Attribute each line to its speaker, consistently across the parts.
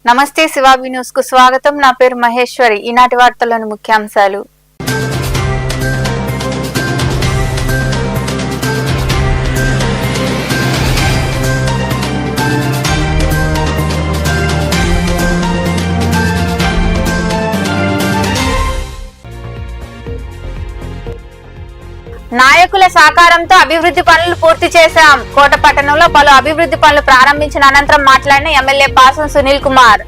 Speaker 1: నమస్తే శివాబి న్యూస్ కు స్వాగతం. నా పేరు మహేశ్వరి. ఈనాటి వార్తల్లోని ముఖ్యాంశాలు. నాయకుల సహకారంతో అభివృద్ధి పనులు పూర్తి చేశాం. కోట పట్టణంలో పలు అభివృద్ధి పనులు ప్రారంభించిన అనంతరం మాట్లాడిన ఎమ్మెల్యే పాసం సునీల్ కుమార్.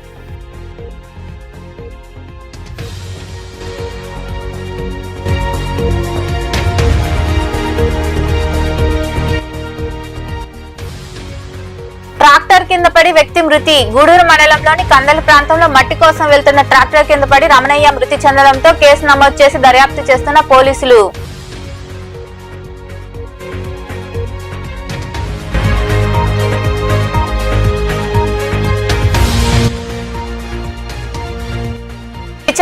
Speaker 1: ట్రాక్టర్ కింద పడి వ్యక్తి మృతి. గూడూరు మండలంలోని కందలి ప్రాంతంలో మట్టి కోసం వెళ్తున్న ట్రాక్టర్ కింద పడి రమణయ్య మృతి చెందడంతో కేసు నమోదు చేసి దర్యాప్తు చేస్తున్న పోలీసులు.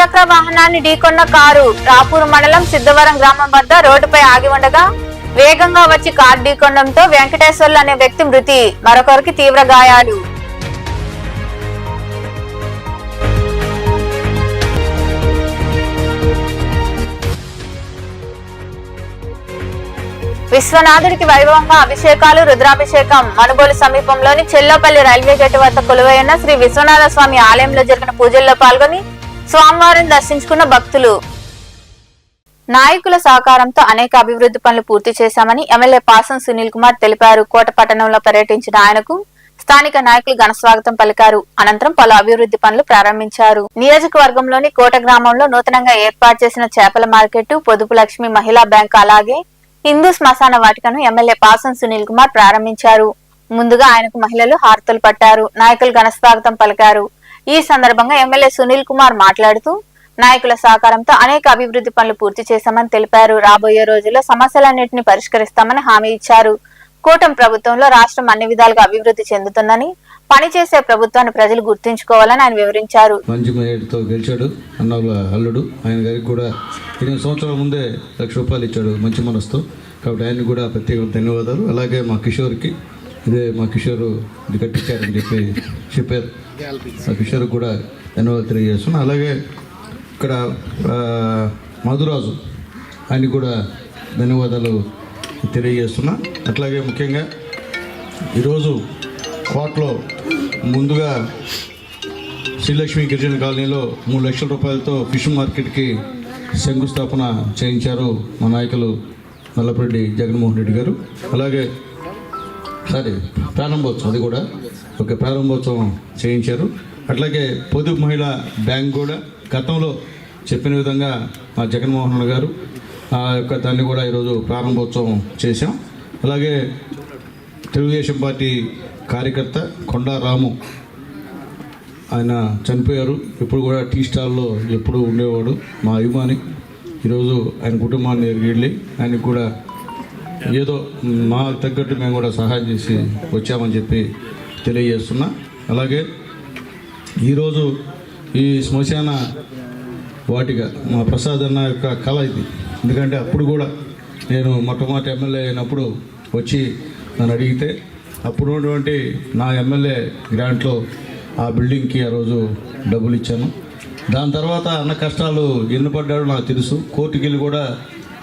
Speaker 1: ద్విచక్ర వాహనాన్ని ఢీకొన్న కారు. రాపూర్ మండలం సిద్ధవరం గ్రామం వద్ద రోడ్డుపై ఆగి ఉండగా వేగంగా వచ్చి కారు ఢీకొనడంతో వెంకటేశ్వర్లు అనే వ్యక్తి మృతి, మరొకరికి తీవ్ర గాయాలు. విశ్వనాథుడికి వైభవంగా అభిషేకాలు, రుద్రాభిషేకం. మనుబోలు సమీపంలోని చెల్లపల్లి రైల్వే గేటు వద్ద కొలువైన శ్రీ విశ్వనాథ స్వామి ఆలయంలో జరిగిన పూజల్లో పాల్గొని స్వామివారిని దర్శించుకున్న భక్తులు. నాయకుల సహకారంతో అనేక అభివృద్ధి పనులు పూర్తి చేశామని ఎమ్మెల్యే పాసం సునీల్ కుమార్ తెలిపారు. కోట పట్టణంలో పర్యటించిన ఆయనకు స్థానిక నాయకులు ఘన స్వాగతం పలికారు. అనంతరం పలు అభివృద్ధి పనులు ప్రారంభించారు. నియోజకవర్గంలోని కోట గ్రామంలో నూతనంగా ఏర్పాటు చేసిన చేపల మార్కెట్, పొదుపు లక్ష్మి మహిళా బ్యాంక్, అలాగే హిందూ శ్మశాన వాటికను ఎమ్మెల్యే పాసం సునీల్ కుమార్ ప్రారంభించారు. ముందుగా ఆయనకు మహిళలు హారతులు పట్టారు. నాయకులు ఘన స్వాగతం పలికారు. ఈ సందర్భంగా ఎమ్మెల్యే సునీల్ కుమార్ మాట్లాడుతూ నాయకుల సహకారంతో అనేక అభివృద్ధి పనులు పూర్తి చేశామని తెలిపారు. రాబోయే రోజుల్లో సమస్యలన్నింటినీ పరిష్కరిస్తామని హామీ ఇచ్చారు. కూటమి ప్రభుత్వంలో రాష్ట్రం అన్ని విధాలుగా అభివృద్ధి చెందుతుందని, పనిచేసే ప్రభుత్వాన్ని ప్రజలు గుర్తించుకోవాలని ఆయన వివరించారు.
Speaker 2: మంచి మేయర్తో గెలిచాడు అన్నోళ్ళ అల్లుడు. ఆయన గారికి కూడా 8 సంవత్సరాల ముందే ₹1,00,000 ఇచ్చాడు మంచి మనసుతో. కాబట్టి ఆయనకు కూడా ప్రత్యేక ధన్యవాదాలు. అలాగే మా కిషోర్కి, ఇదే మా కిషోర్ ఇది కట్టించారని చెప్పారు. మా కిషోర్ కూడా ధన్యవాదాలు తెలియజేస్తున్నాను. అలాగే ఇక్కడ మధురాజు, ఆయనకు కూడా ధన్యవాదాలు తెలియజేస్తున్నా. అట్లాగే ముఖ్యంగా ఈరోజు కోటలో ముందుగా శ్రీలక్ష్మి గిరిజన కాలనీలో ₹3,00,000తో ఫిష్ మార్కెట్కి శంకుస్థాపన చేయించారు మా నాయకులు నల్లపరెడ్డి జగన్మోహన్ రెడ్డి గారు. అలాగే ప్రారంభోత్సవం, అది కూడా ఒక ప్రారంభోత్సవం చేయించారు. అట్లాగే పొదుపు మహిళా బ్యాంక్ కూడా గతంలో చెప్పిన విధంగా మా జగన్మోహన్ గారు ఆ యొక్క దాన్ని కూడా ఈరోజు ప్రారంభోత్సవం చేశాం. అలాగే తెలుగుదేశం పార్టీ కార్యకర్త కొండా రాము, ఆయన చనిపోయారు. ఇప్పుడు కూడా టీ స్టాల్లో ఎప్పుడు ఉండేవాడు, మా అభిమాని. ఈరోజు ఆయన కుటుంబాన్ని వెళ్ళి ఆయనకు కూడా ఏదో మా తగ్గట్టు మేము కూడా సహాయం చేసి వచ్చామని చెప్పి తెలియజేస్తున్నా. అలాగే ఈరోజు ఈ శ్మశాన వాటిక మా ప్రసాద్ అన్న యొక్క కళ ఇది. ఎందుకంటే అప్పుడు కూడా నేను మొట్టమొదటి ఎమ్మెల్యే అయినప్పుడు వచ్చి నన్ను అడిగితే అప్పుడు ఉన్నటువంటి నా ఎమ్మెల్యే గ్రాంట్లో ఆ బిల్డింగ్కి ఆ రోజు డబ్బులు ఇచ్చాను. దాని తర్వాత అన్న కష్టాలు ఎన్ని పడ్డాడో నాకు తెలుసు. కోర్టుకి వెళ్ళి కూడా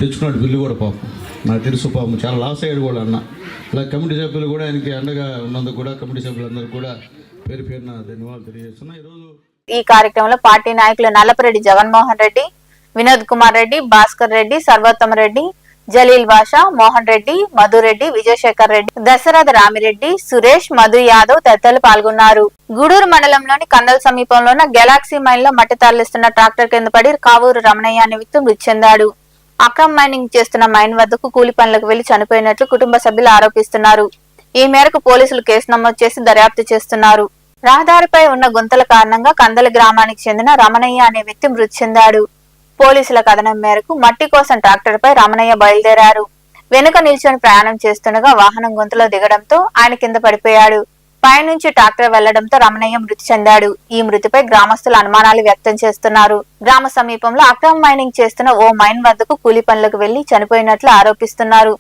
Speaker 2: తెచ్చుకున్నాడు బిల్లు కూడా, పాపం నాకు తెలుసు. పాపం చాలా లాస్ అయ్యాడు కూడా అన్న. ఇలా కమిటీ సభ్యులు కూడా ఆయనకి అండగా ఉన్నందుకు కూడా కమిటీ సభ్యులందరూ కూడా పేరు పేరున ధన్యవాదాలు తెలియజేస్తున్నా. ఈరోజు
Speaker 1: ఈ కార్యక్రమంలో పార్టీ నాయకులు నల్లపరెడ్డి జగన్మోహన్ రెడ్డి, వినోద్ కుమార్ రెడ్డి, భాస్కర్ రెడ్డి, సర్వోత్తమ రెడ్డి, జలీల్ బాషా, మోహన్ రెడ్డి, మధురెడ్డి, విజయశేఖర్ రెడ్డి, దశరథ రామిరెడ్డి, సురేష్, మధు యాదవ్ తదితరులు పాల్గొన్నారు. గూడూరు మండలంలోని కందల్ సమీపంలో ఉన్న గెలాక్సీ మైన్ లో మట్టి తరలిస్తున్న ట్రాక్టర్ కింద పడి కావూరు రమణయ్య అనే వ్యక్తి మృతి చెందాడు. అక్రమ మైనింగ్ చేస్తున్న మైన్ వద్దకు కూలి పనులకు వెళ్లి చనిపోయినట్లు కుటుంబ సభ్యులు ఆరోపిస్తున్నారు. ఈ మేరకు పోలీసులు కేసు నమోదు చేసి దర్యాప్తు చేస్తున్నారు. రహదారిపై ఉన్న గుంతల కారణంగా కందలి గ్రామానికి చెందిన రమణయ్య అనే వ్యక్తి మృతి చెందాడు. పోలీసుల కథనం మేరకు మట్టి కోసం ట్రాక్టర్ పై రమణయ్య బయలుదేరారు. వెనుక నిల్చొని ప్రయాణం చేస్తుండగా వాహనం గుంతలో దిగడంతో ఆయన కింద పడిపోయాడు. పైనుంచి ట్రాక్టర్ వెళ్లడంతో రమణయ్య మృతి చెందాడు. ఈ మృతిపై గ్రామస్తులు అనుమానాలు వ్యక్తం చేస్తున్నారు. గ్రామ సమీపంలో అక్రమ మైనింగ్ చేస్తున్న ఓ మైన్ వద్దకు కూలి పనులకు వెళ్లి చనిపోయినట్లు ఆరోపిస్తున్నారు.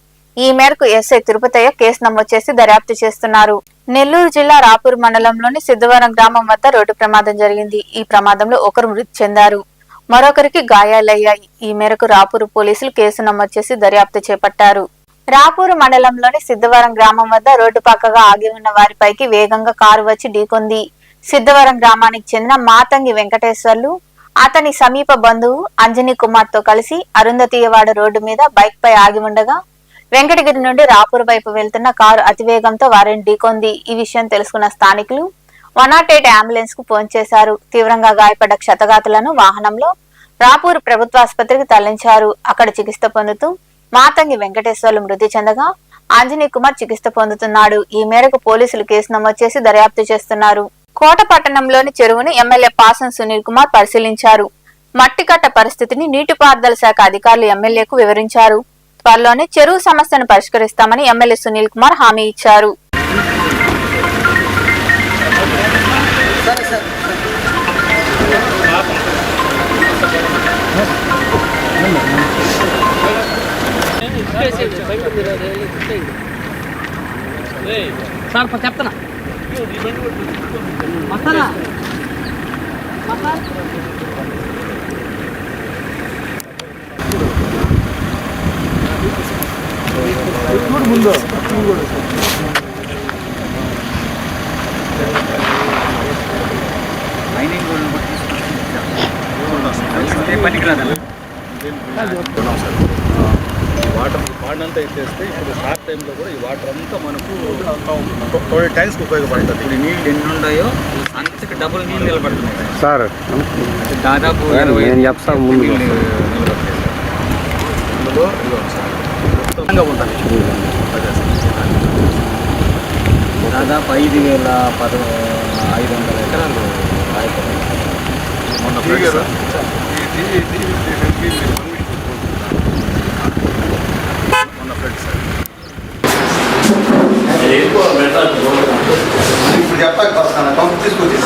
Speaker 1: ఈ మేరకు ఎస్ఐ తిరుపతయ్య కేసు నమోదు చేసి దర్యాప్తు చేస్తున్నారు. నెల్లూరు జిల్లా రాపూర్ మండలంలోని సిద్ధవరం గ్రామం వద్ద రోడ్డు ప్రమాదం జరిగింది. ఈ ప్రమాదంలో ఒకరు మృతి చెందారు, మరొకరికి గాయాలయ్యాయి. ఈ మేరకు రాపూరు పోలీసులు కేసు నమోదు చేసి దర్యాప్తు చేపట్టారు. రాపూరు మండలంలోని సిద్ధవరం గ్రామం వద్ద రోడ్డు పక్కగా ఆగి ఉన్న వారిపైకి వేగంగా కారు వచ్చి ఢీకొంది. సిద్ధవరం గ్రామానికి చెందిన మాతంగి వెంకటేశ్వర్లు, అతని సమీప బంధువు అంజనీ కుమార్ తో కలిసి అరుంధతీయవాడ రోడ్డు మీద బైక్ పై ఆగి ఉండగా వెంకటగిరి నుండి రాపూర్ వైపు వెళ్తున్న కారు అతివేగంతో వారిని ఢీకొంది. ఈ విషయం తెలుసుకున్న స్థానికులు 108 అంబులెన్స్ కు ఫోన్ చేశారు. తీవ్రంగా గాయపడ్డ క్షతగాతులను వాహనంలో రాపూర్ ప్రభుత్వాసుపత్రికి తరలించారు. అక్కడ చికిత్స పొందుతూ మాతంగి వెంకటేశ్వర్లు మృతి చెందగా అంజనీ కుమార్ చికిత్స పొందుతున్నాడు. ఈ మేరకు పోలీసులు కేసు నమోదు చేసి దర్యాప్తు చేస్తున్నారు. కోట పట్టణంలోని చెరువును ఎమ్మెల్యే పాసం సునీల్ కుమార్ పరిశీలించారు. మట్టికట్ట పరిస్థితిని నీటిపారుదల శాఖ అధికారులు ఎమ్మెల్యేకు వివరించారు. త్వరలోనే చెరువు సమస్యను పరిష్కరిస్తామని ఎమ్మెల్యే సునీల్ కుమార్ హామీ ఇచ్చారు.
Speaker 3: సార్ చెప్తానా వస్తానా ముందు
Speaker 4: వాటర్ వాడినంతా ఎత్తేస్తే ఇప్పుడు షార్ట్ టైంలో కూడా ఈ వాటర్ అంతా మనకు 20 టైమ్స్కి ఉపయోగపడుతుంది. ఇప్పుడు నీళ్ళు ఎన్ని ఉన్నాయో అంతకి డబుల్ నీళ్ళు నిలబడుతున్నాయి సార్. దాదాపు 20 నీళ్ళు నిలబడతాయి అందులో ఉంటుంది. దాదాపు 5,500 ఎకరాలు అయిపోతాయి. మొన్న
Speaker 5: ఇప్పుడు చెప్పాక వస్తాను పంపు తీసుకొచ్చి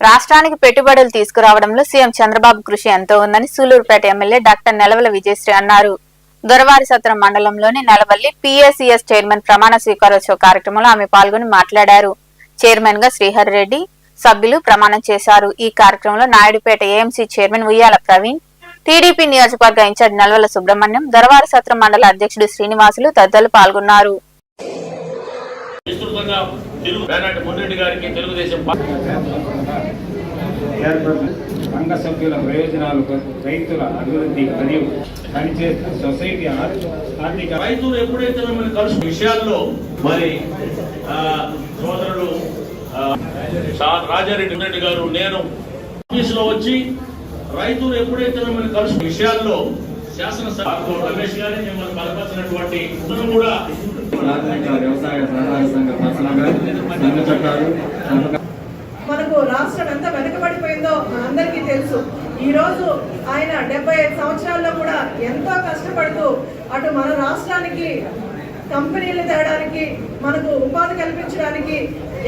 Speaker 1: రాష్ట్రానికి పెట్టుబడులు తీసుకురావడంలో సీఎం చంద్రబాబు కృషి ఎంతో ఉందని సూలూరుపేట ఎమ్మెల్యే డాక్టర్ నెలవల విజయశ్రీ అన్నారు. దొరవారి సత్రం మండలంలోని నెలవల్లి పిఎసిఎస్ చైర్మన్ ప్రమాణ స్వీకారోత్సవ కార్యక్రమంలో ఆమె పాల్గొని మాట్లాడారు. చైర్మన్ గా శ్రీహర్ రెడ్డి, సభ్యులు ప్రమాణం చేశారు. ఈ కార్యక్రమంలో నాయుడుపేట ఏఎంసీ చైర్మన్ ఉయ్యాల ప్రవీణ్, టీడీపీ నియోజకవర్గ ఇన్ఛార్జ్ నల్వల సుబ్రహ్మణ్యం, దొరవారి సత్రం మండల అధ్యక్షుడు శ్రీనివాసులు తదితరులు పాల్గొన్నారు.
Speaker 6: సంఘ సభ్యుల ప్రయోజనాలు, రైతుల అభివృద్ధి మరియు పనిచేస్తున్న సొసైటీ ఆర్థిక
Speaker 7: రైతులు ఎప్పుడైతే మిమ్మల్ని కలుసు విషయాల్లో మరి సోదరుడు రాజారెడ్డి గారు నేను ఆఫీసులో వచ్చి రైతులు ఎప్పుడైతే మిమ్మల్ని కలుసు విషయాల్లో శాసనసభ రమేష్ గారిని మిమ్మల్ని బలపరిచినటువంటి కూడా
Speaker 6: వ్యవసాయ సహకార సంఘ చట్టాలు
Speaker 8: మనకు రాష్ట్రం ఎంత వెనుకబడిపోయిందో మనందరికీ తెలుసు. ఈ రోజు ఆయన 75 సంవత్సరాల్లో కూడా ఎంతో కష్టపడుతూ అటు మన రాష్ట్రానికి కంపెనీలు తేడానికి, మనకు ఉపాధి కల్పించడానికి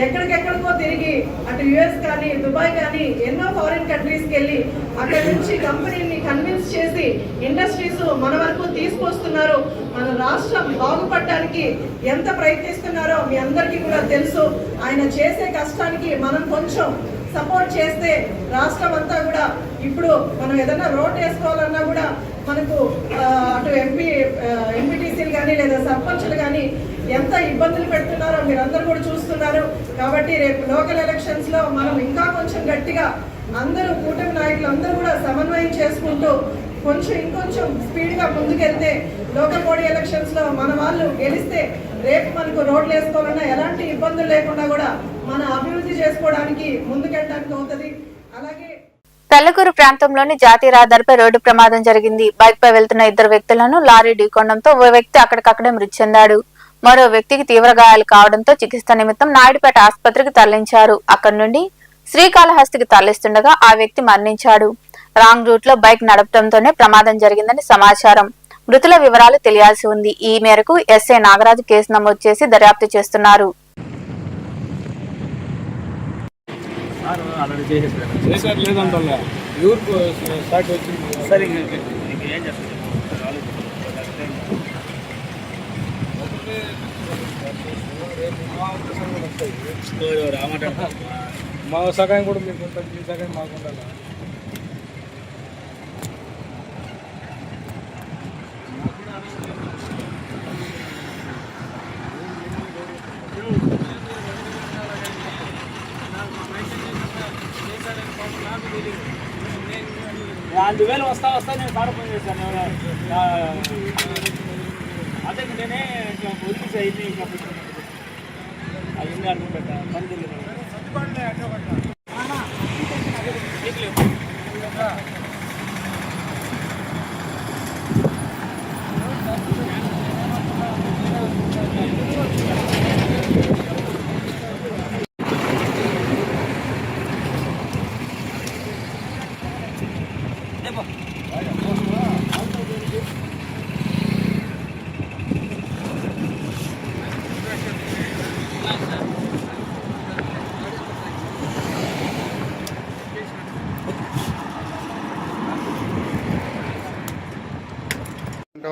Speaker 8: ఎక్కడికెక్కడికో తిరిగి అటు యుఎస్ కానీ దుబాయ్ కానీ ఎన్నో ఫారిన్ కంట్రీస్కి వెళ్ళి అక్కడి నుంచి కంపెనీని కన్విన్స్ చేసి ఇండస్ట్రీస్ మన వరకు తీసుకొస్తున్నారు. మన రాష్ట్రం బాగుపడడానికి ఎంత ప్రయత్నిస్తున్నారో మీ అందరికీ కూడా తెలుసు. ఆయన చేసే కష్టానికి మనం కొంచెం సపోర్ట్ చేస్తే రాష్ట్రం అంతా కూడా ఇప్పుడు మనం ఏదైనా రోడ్ వేసుకోవాలన్నా కూడా మనకు అటు ఎంపీటీసీలు కానీ లేదా సర్పంచులు కానీ ఎంత ఇబ్బందులు పెడుతున్నారో మీరందరూ కూడా చూస్తున్నారు. కాబట్టి రేపు లోకల్ ఎలక్షన్స్ లో మనం ఇంకా కొంచెం గట్టిగా అందరూ కూటమి నాయకులు అందరూ కూడా సమన్వయం చేసుకుంటూ ఇంకొంచెం స్పీడ్ గా ముందుకెళ్తే లోకల్ బాడీ ఎలక్షన్స్ లో మన వాళ్ళు గెలిస్తే రేపు మనకు రోడ్లు వేసుకోవాలన్నా ఎలాంటి ఇబ్బందులు లేకుండా కూడా మన అభివృద్ధి చేసుకోవడానికి ముందుకెళ్ళడానికి అవుతుంది. అలాగే
Speaker 1: పెళ్లకూరు ప్రాంతంలోని జాతీయ రహదారిపై రోడ్డు ప్రమాదం జరిగింది. బైక్ పై వెళ్తున్న 2 వ్యక్తులను లారీ ఢీకొనడంతో ఓ వ్యక్తి అక్కడికక్కడే మృతి చెందాడు. మరో వ్యక్తికి తీవ్ర గాయాలు కావడంతో చికిత్స నిమిత్తం నాయుడుపేట ఆసుపత్రికి తరలించారు. అక్కడి నుండి శ్రీకాళహస్తికి తరలిస్తుండగా ఆ వ్యక్తి మరణించాడు. రాంగ్ రూట్ లో బైక్ నడపడంతోనే ప్రమాదం జరిగిందని సమాచారం. మృతుల వివరాలు తెలియాల్సి ఉంది. ఈ మేరకు ఎస్ఐ నాగరాజు కేసు నమోదు చేసి దర్యాప్తు చేస్తున్నారు.
Speaker 3: మా సగాయం కూడా మీకు ఉంటుంది, మీ సగాయం మాకు ఉండాలి. అందువేళ వస్తా నేను పాడపని చేశాను. అదే నేనే ఇట్లా వదిలేసి అయింది. ఇంకా అవన్నీ అనుకుంటా పని తెలియదు.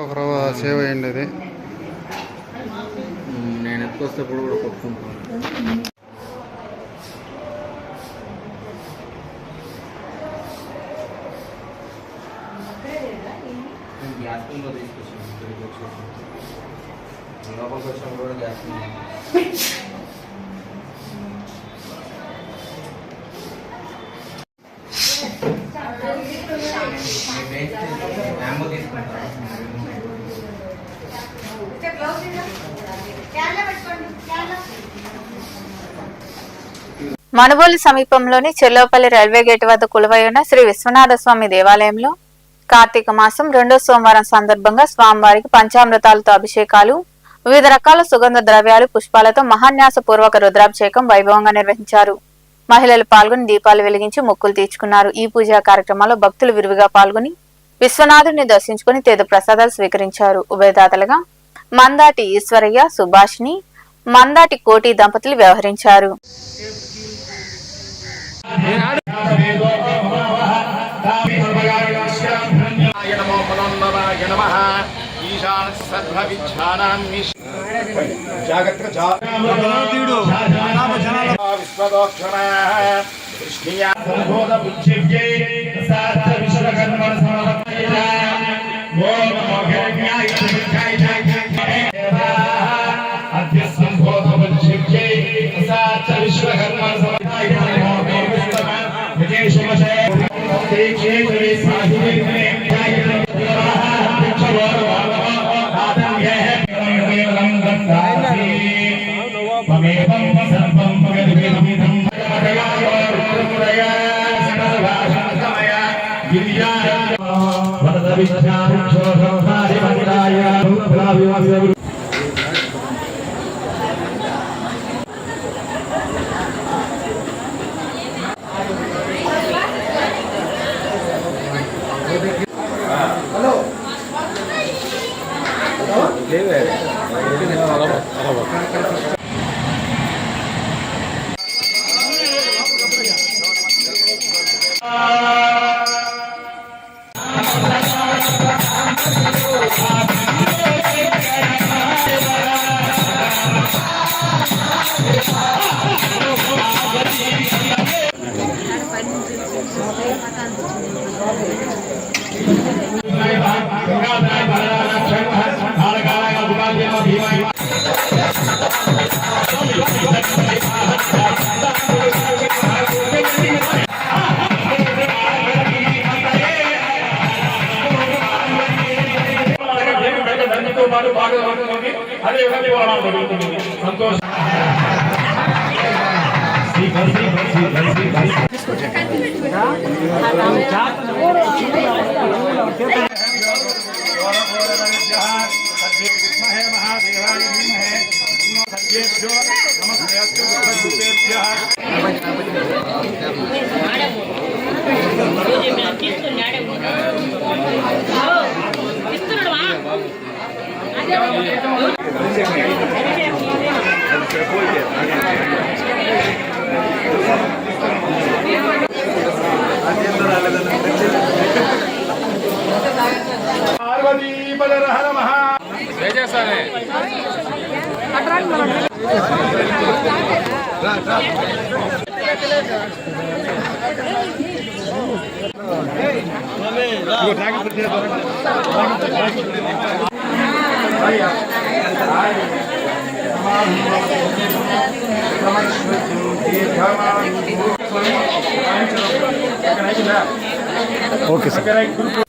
Speaker 5: ఒక సేవ్ అయ్యండి. అది
Speaker 4: నేను ఎత్తుకొస్తేప్పుడు కూడా కొట్టుకుంటాను. గ్యాస్ రూమ్లో తీసుకొచ్చాను. లోపలికి వచ్చినప్పుడు కూడా గ్యాస్ రూమ్
Speaker 1: మనుబోలు సమీపంలోని చెల్లోపల్లి రైల్వే గేట్ వద్ద కొలువై ఉన్న శ్రీ విశ్వనాథ స్వామి దేవాలయంలో కార్తీక మాసం 2వ సోమవారం సందర్భంగా స్వామివారికి పంచామృతాలతో అభిషేకాలు, వివిధ రకాల సుగంధ ద్రవ్యాలు, పుష్పాలతో మహాన్యాస పూర్వక రుద్రాభిషేకం వైభవంగా నిర్వహించారు. మహిళలు పాల్గొని దీపాలు వెలిగించి మొక్కులు తీర్చుకున్నారు. ఈ పూజా కార్యక్రమాల్లో భక్తులు విరివిగా పాల్గొని విశ్వనాథుడిని దర్శించుకుని తీర్థ ప్రసాదాలు స్వీకరించారు. ఉభయదాతలుగా మందాటి ఈశ్వరయ్య, సుభాషిణి, మందాటి కోటి దంపతులు వ్యవహరించారు.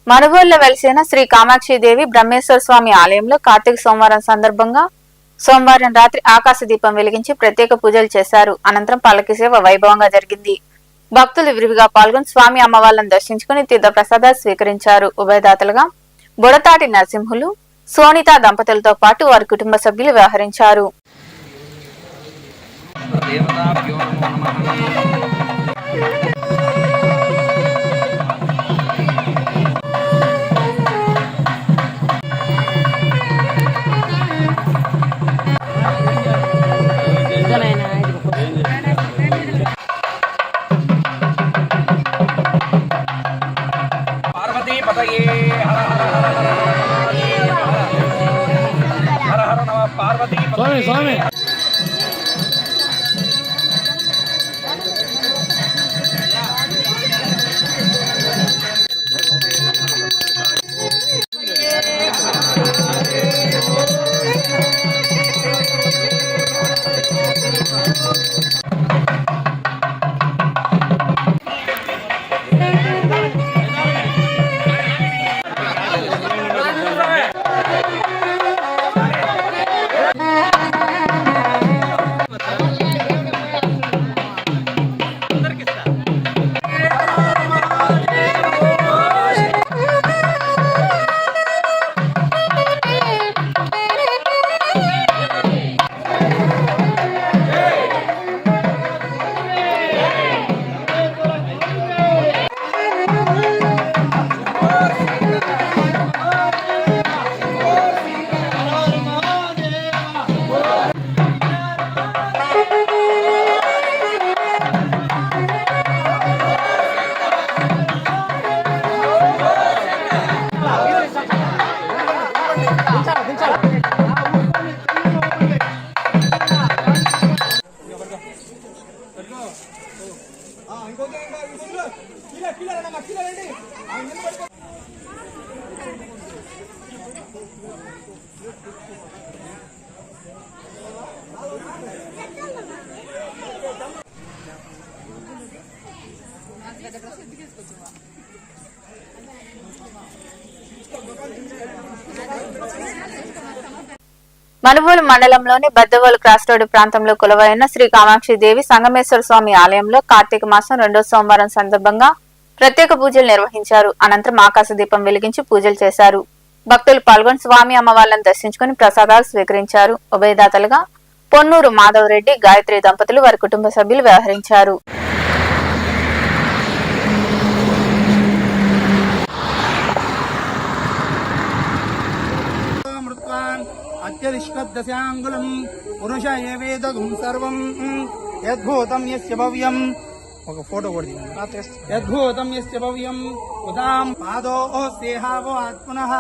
Speaker 1: మనుగోలులో వెలిసిన శ్రీ కామాక్షిదేవి బ్రహ్మేశ్వర స్వామి ఆలయంలో కార్తీక సోమవారం సందర్భంగా సోమవారం రాత్రి ఆకాశ దీపం వెలిగించి ప్రత్యేక పూజలు చేశారు. అనంతరం పల్లకి సేవ వైభవంగా జరిగింది. భక్తులు విరివిగా పాల్గొని స్వామి అమ్మవార్లను దర్శించుకుని తీర్థ ప్రసాదాలు స్వీకరించారు. ఉభయదాతలుగా బుడతాటి నరసింహులు, సోనిత దంపతులతో పాటు వారి కుటుంబ సభ్యులు వ్యవహరించారు.
Speaker 3: పార్వతీ పతయే హర హర హర నమ పార్వతీ స్వామి స్వామి
Speaker 1: మనుగోలు మండలంలోని బద్దవోలు క్రాస్ రోడ్డు ప్రాంతంలో కొలువైన శ్రీ కామాక్షిదేవి సంగమేశ్వర స్వామి ఆలయంలో కార్తీక మాసం 2వ సోమవారం సందర్భంగా ప్రత్యేక పూజలు నిర్వహించారు. అనంతరం ఆకాశ దీపం వెలిగించి పూజలు చేశారు. భక్తులు పాల్గొని స్వామి అమ్మవార్లను దర్శించుకుని ప్రసాదాలు స్వీకరించారు. ఉభయదాతలుగా పొన్నూరు మాధవరెడ్డి, గాయత్రి దంపతులు వారి కుటుంబ సభ్యులు వ్యవహరించారు.
Speaker 3: అత్యధిష్కదశాంగులం పురుష ఏవేదగుం సర్వం యద్భూతం యస్య భవ్యం ఒక ఫోటో కొడి యద్భూతం యస్య భవ్యం ఉదాం పాదో సేహావో ఆత్మనః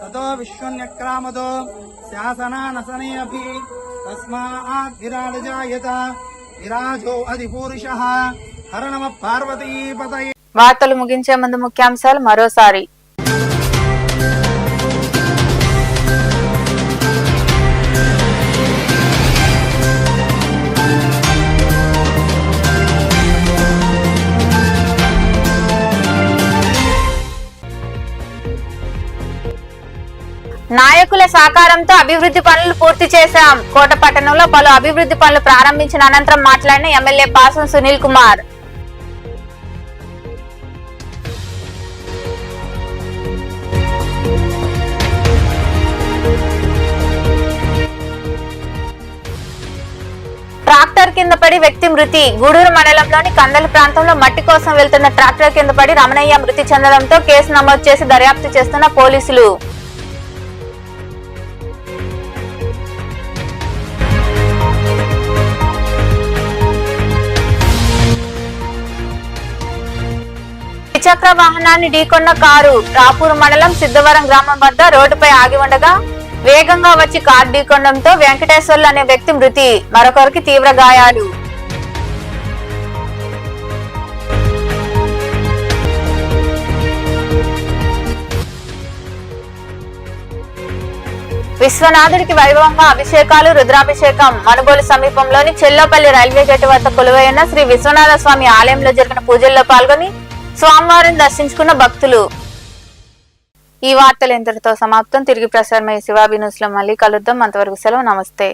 Speaker 3: తతో విశ్వన్యక్రామదో శాసనానసనే అభి తస్మాత్ విరాట్ జాయత విరాజో అధిపూరుషః హర నమః పార్వతీపతయే.
Speaker 1: వార్తలు ముగించే ముందు ముఖ్యాంశాలు మరోసారి. నాయకుల సహకారంతో అభివృద్ధి పనులు పూర్తి చేశాం. కోట పట్టణంలో పలు అభివృద్ధి పనులు ప్రారంభించిన అనంతరం మాట్లాడిన ఎమ్మెల్యే పాసం సునీల్ కుమార్. ట్రాక్టర్ కింద పడి వ్యక్తి మృతి. గూడూరు మండలంలోని కందల ప్రాంతంలో మట్టి కోసం వెళ్తున్న ట్రాక్టర్ కింద పడి రమణయ్య మృతి చెందడంతో కేసు నమోదు చేసి దర్యాప్తు చేస్తున్న పోలీసులు. ద్విచక్ర వాహనాన్ని ఢీకొన్న కారు రాపూర్ మండలం సిద్ధవరం గ్రామం వద్ద రోడ్డుపై ఆగి ఉండగా వేగంగా వచ్చి కారు ఢీకొనడంతో వెంకటేశ్వర్లు అనే వ్యక్తి మృతి, మరొకరికి తీవ్ర గాయాలు. విశ్వనాథుడికి వైభవంగా అభిషేకాలు, రుద్రాభిషేకం. మనుబోలు సమీపంలోని చెల్లోపల్లి రైల్వే గేటు వద్ద కొలువై ఉన్న శ్రీ విశ్వనాథ స్వామి ఆలయంలో జరిగిన పూజల్లో పాల్గొని స్వామివారిని దర్శించుకున్న భక్తులు. ఈ వార్తలు ఇంతటితో సమాప్తం. తిరిగి ప్రసారమయ్యే శివాబి న్యూస్ లో మళ్ళీ కలుద్దాం. అంతవరకు సెలవు. నమస్తే.